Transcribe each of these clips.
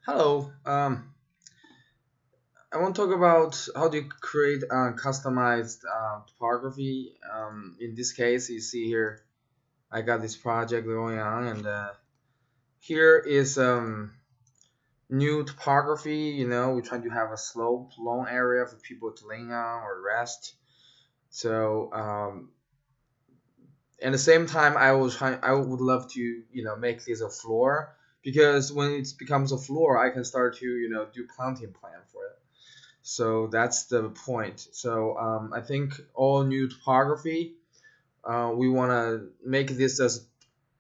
Hello. I want to talk about how do you create customized topography. In this case, you see here, I got this project going on, and here is new topography. We're trying to have a slope, long area for people to lay on or rest. So, at the same time, I would love to, make this a floor because when it becomes a floor, I can start to, do planting plan for it. So that's the point. So I think all new topography, we want to make this as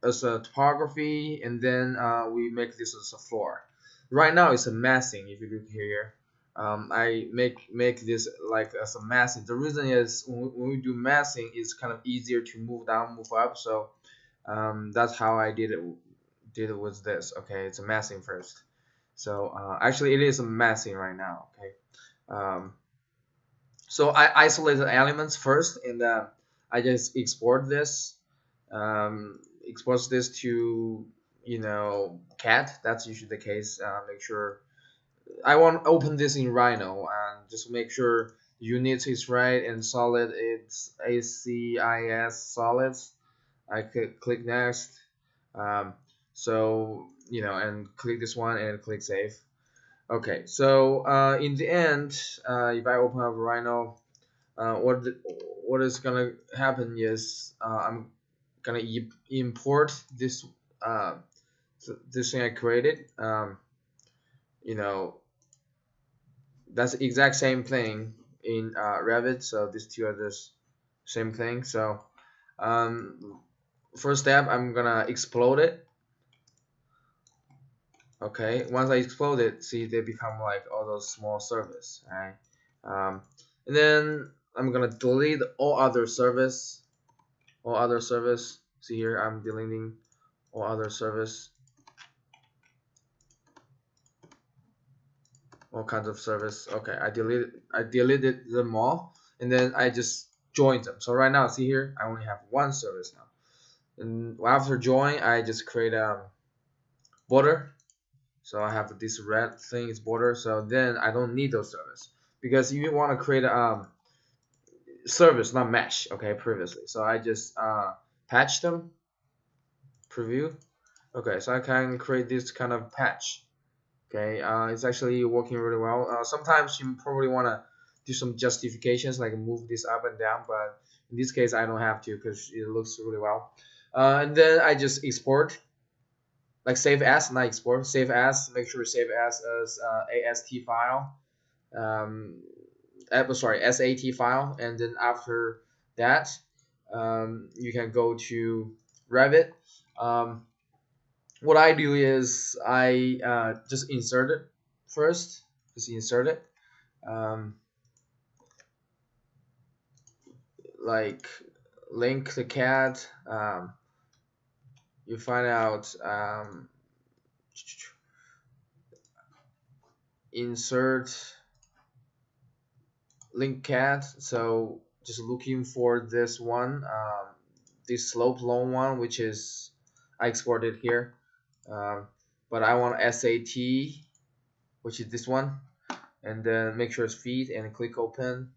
a topography, and then we make this as a floor. Right now it's a massing. If you look here, I make this like as a massing. The reason is when we do massing, it's kind of easier to move down, move up. So that's how I did it with this. Okay, it's a massing first. So actually, it is a massing right now. Okay. Um, so I isolate the elements first, and I just export this to cat. That's usually the case. Make sure I want to open this in Rhino and just make sure unit is right and solid. It's ACIS solids. I could click next. Um, so and click this one and click save. Okay, so in the end, if I open up Rhino, what is gonna happen is I'm gonna import this uh, this thing I created. You know, that's the exact same thing in Revit. So these two are the same thing. So um, first step, I'm gonna explode it. Okay, once I explode it, see they become like all those small service, right? And then I'm gonna delete all other service. See here, I'm deleting all other service, all kinds of service. Okay, I deleted them all, and then I just joined them. So right now, see here, I only have one service now. And after join, I just create a border. So I have this red thing is border. So then I don't need those service because you want to create a service, not mesh. Okay, previously. So I just patch them, preview. Okay, so I can create this kind of patch. Okay, it's actually working really well. Sometimes you probably want to do some justifications like move this up and down, but in this case I don't have to because it looks really well. And then I just export, like save as, not export, save as. Make sure save as AST file, um, sorry, SAT file, and then after that, you can go to Revit. Um, what I do is I just insert it first. Just insert it. Um, like link the cat. You find out insert link cat. So just looking for this one, this slope long one, which is I exported here. Um, but I want SAT, which is this one, and then make sure it's feed and click open.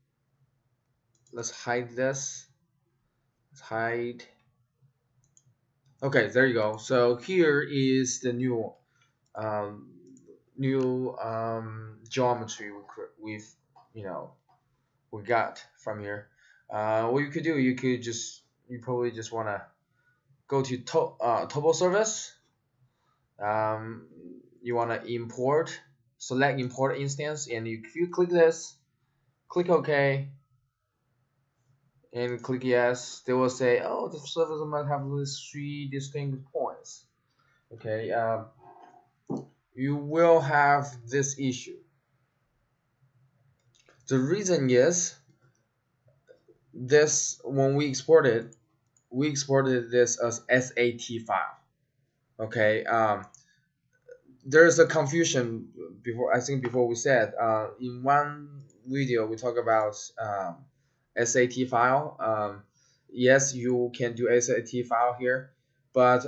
Let's hide this. Let's hide. Okay, there you go. So here is the um, new geometry we've you know we got from here. What you could do, you probably just wanna go to topo service. You wanna import, select import instance, and you click this, click OK, and click yes. They will say, oh, the service might have these three distinct points. Okay, you will have this issue. The reason is this when we exported this as SAT file. Okay, there's a confusion before. I think before we said in one video we talk about SAT file. Yes, you can do SAT file here, but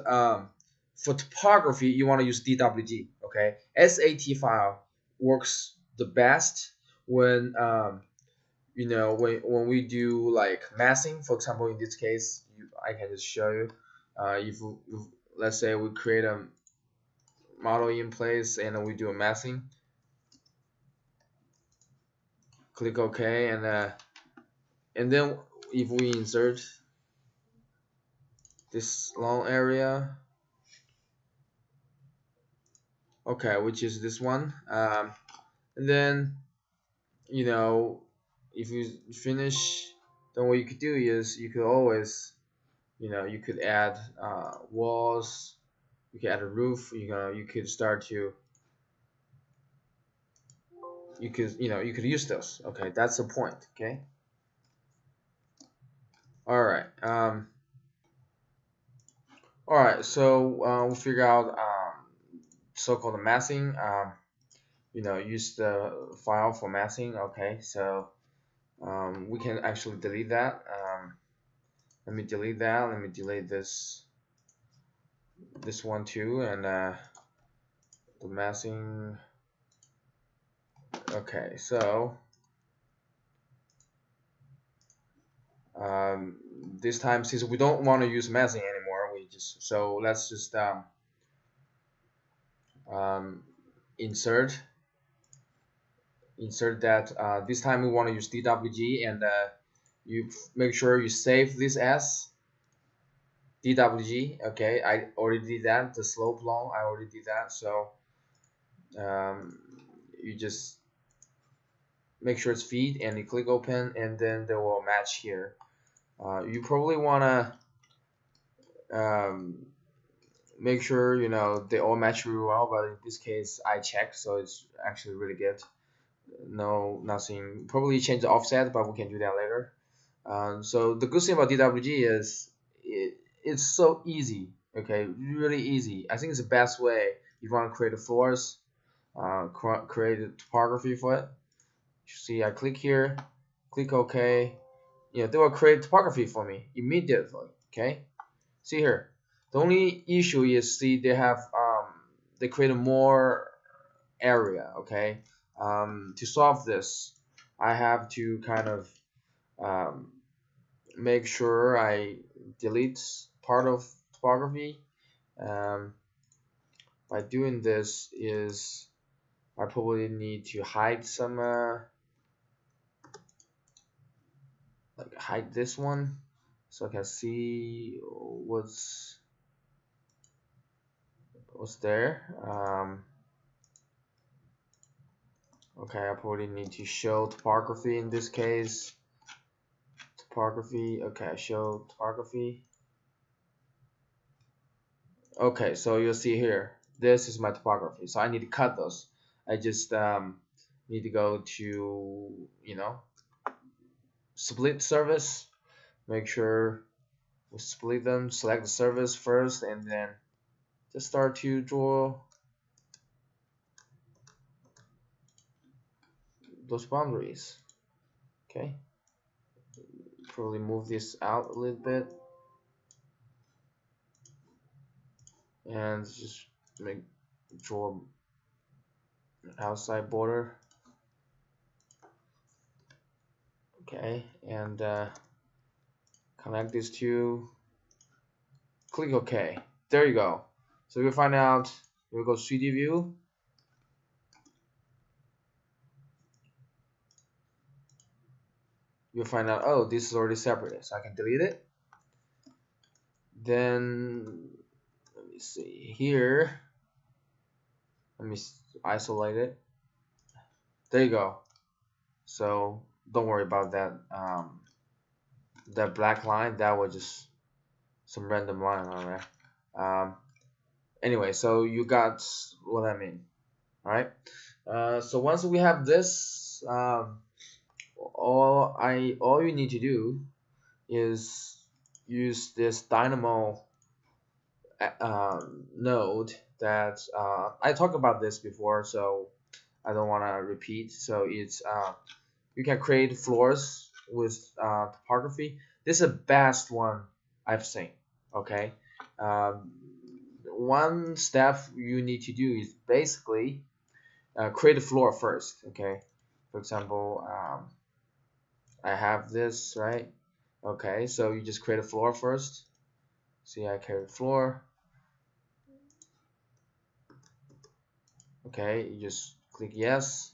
for topography you want to use DWG. Okay, SAT file works the best when when we do like massing. For example, in this case, I can just show you. If let's say we create a model in place and then we do a massing, click OK, and then if we insert this long area, okay, which is this one, and then if you finish, then what you could do is you could always you could add walls, you could add a roof, you could start to you could use those. Okay, that's the point. Okay, all right. All right, so we'll figure out so-called massing. Use the file for massing. Okay, so we can actually delete that. Let me delete that. Let me delete this one too, and the massing. Okay, so um, this time, since we don't want to use massing anymore, let's just um, insert that. This time we want to use DWG, and you make sure you save this as DWG. Okay, I already did that. The slope long, I already did that. So um, you just make sure it's feed, and you click open, and then they will match here. You probably want to make sure they all match really well, but in this case I checked, so it's actually really good. No, nothing. Probably change the offset, but we can do that later. So the good thing about DWG is it's so easy. Okay, really easy. I think it's the best way if you want to create a floors, create a topography for it. See, I click here, click OK. They will create topography for me immediately. Okay, see here. The only issue is see they create more area. Okay, to solve this, I have to kind of um, make sure I delete part of topography. Um, by doing this is I probably need to hide some like hide this one so I can see what's there. Okay, I probably need to show topography in this case. Topography. Okay, show topography. Okay, so you'll see here, this is my topography. So I need to cut those. I just need to go to, split service. Make sure we split them, select the service first, and then just start to draw those boundaries. Okay, probably move this out a little bit and just draw an outside border. Okay, and connect these two. Click OK. There you go. So you'll find out. You'll go 3D view. You'll find out, oh, this is already separated, so I can delete it. Then let me see here. Let me isolate it. There you go. So don't worry about that. That black line, that was just some random line on there. Anyway, so you got what I mean. All right. So once we have this, all you need to do is use this dynamo node that I talked about this before, so I don't want to repeat. So it's you can create floors with topography. This is the best one I've seen. Okay, um, one step you need to do is basically create a floor first. Okay, for example, I have this, right? Okay, so you just create a floor first. See, I create a floor. Okay, you just click yes.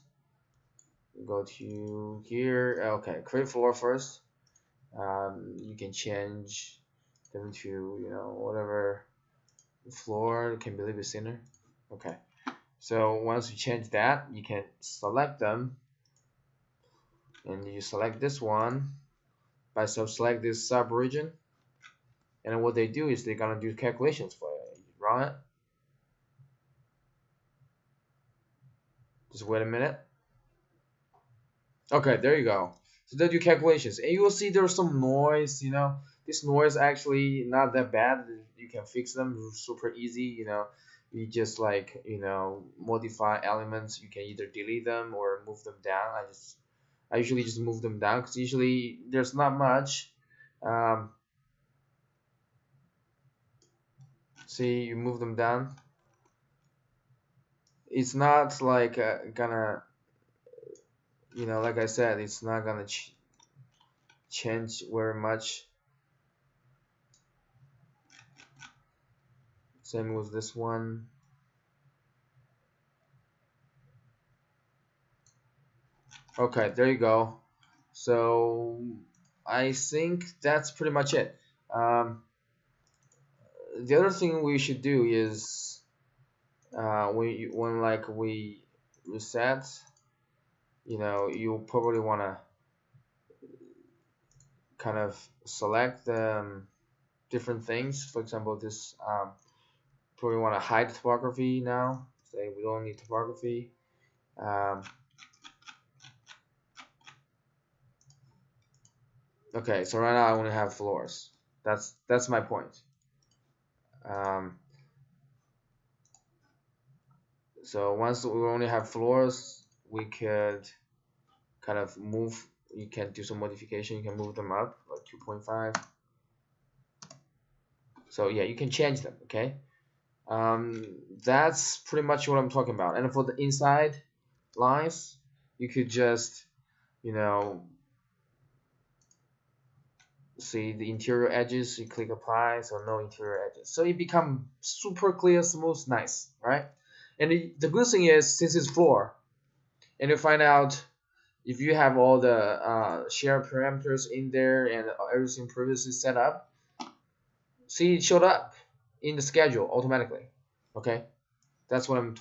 Go to here. Okay, create floor first. You can change them to, whatever floor can be a little bit thinner. Okay, so once you change that, you can select them, and you select this one by select this sub region, and what they do is they're gonna do calculations for you. You run it. Just wait a minute. Okay, there you go. So they do calculations, and you will see there's some noise. This noise actually not that bad. You can fix them super easy. You just like modify elements. You can either delete them or move them down. I usually just move them down because usually there's not much. Um, See, you move them down. It's not like gonna, like I said, it's not gonna change very much. Same with this one. Okay, there you go. So I think that's pretty much it. The other thing we should do is when like we reset, you probably wanna kind of select different things. For example, this probably wanna hide the topography now. Say we don't need topography. Um, okay, so right now I only have floors. That's my point. Um, so once we only have floors, we could kind of move. You can do some modification. You can move them up like 2.5. So yeah, you can change them. Okay. That's pretty much what I'm talking about. And for the inside lines, you could just you know see the interior edges. You click apply, so no interior edges. So it become super clear, smooth, nice, right? And the good thing is since it's floor, and you find out if you have all the share parameters in there and everything previously set up, see it showed up in the schedule automatically. Okay, that's what I'm